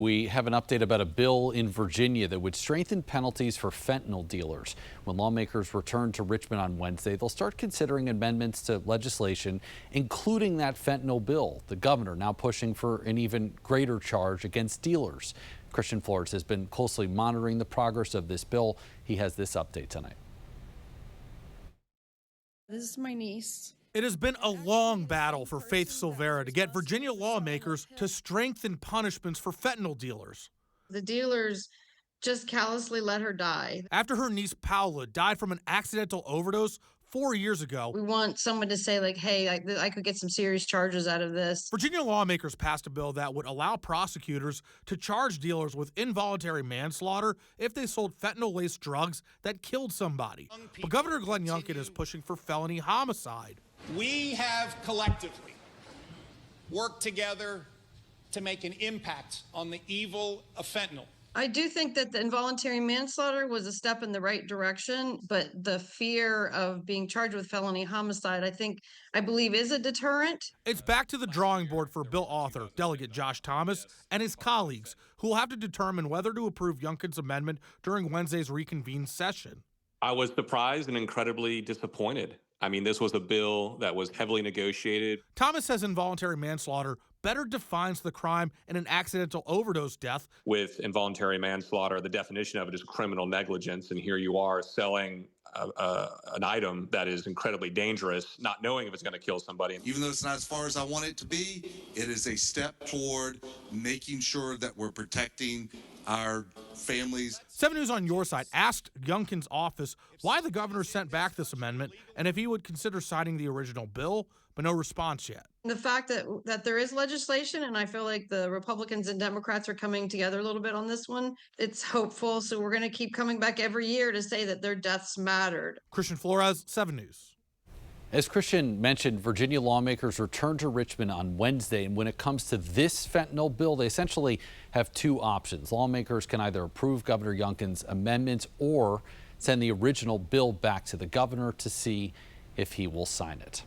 We have an update about a bill in Virginia that would strengthen penalties for fentanyl dealers. When lawmakers return to Richmond on Wednesday, they'll start considering amendments to legislation, including that fentanyl bill. The governor now pushing for an even greater charge against dealers. Christian Flores has been closely monitoring the progress of this bill. He has this update tonight. This is my niece. It has been a long battle for Faythe Silveira to get Virginia lawmakers to strengthen punishments for fentanyl dealers. The dealers just callously let her die. After her niece Paula died from an accidental overdose 4 years ago, We want someone to say, like, hey, I could get some serious charges out of this. Virginia lawmakers passed a bill that would allow prosecutors to charge dealers with involuntary manslaughter if they sold fentanyl-laced drugs that killed somebody. But Governor Glenn Youngkin is pushing for felony homicide. We have collectively worked together to make an impact on the evil of fentanyl. I do think that the involuntary manslaughter was a step in the right direction, but the fear of being charged with felony homicide, I believe is a deterrent. It's back to the drawing board for bill author, Delegate Josh Thomas, and his colleagues, who will have to determine whether to approve Youngkin's amendment during Wednesday's reconvened session. I was surprised and incredibly disappointed. I mean, this was a bill that was heavily negotiated. Thomas says involuntary manslaughter better defines the crime in an accidental overdose death. With involuntary manslaughter, the definition of it is criminal negligence, and here you are selling an item that is incredibly dangerous, not knowing if it's going to kill somebody. Even though it's not as far as I want it to be, it is a step toward making sure that we're protecting our families. 7 News on Your Side asked Youngkin's office why the governor sent back this amendment and if he would consider signing the original bill, but no response yet. The fact that there is legislation, and I feel like the Republicans and Democrats are coming together a little bit on this one, it's hopeful. So we're going to keep coming back every year to say that their deaths mattered. Christian Flores, 7 News. As Christian mentioned, Virginia lawmakers return to Richmond on Wednesday, and when it comes to this fentanyl bill, they essentially have two options. Lawmakers can either approve Governor Youngkin's amendments or send the original bill back to the governor to see if he will sign it.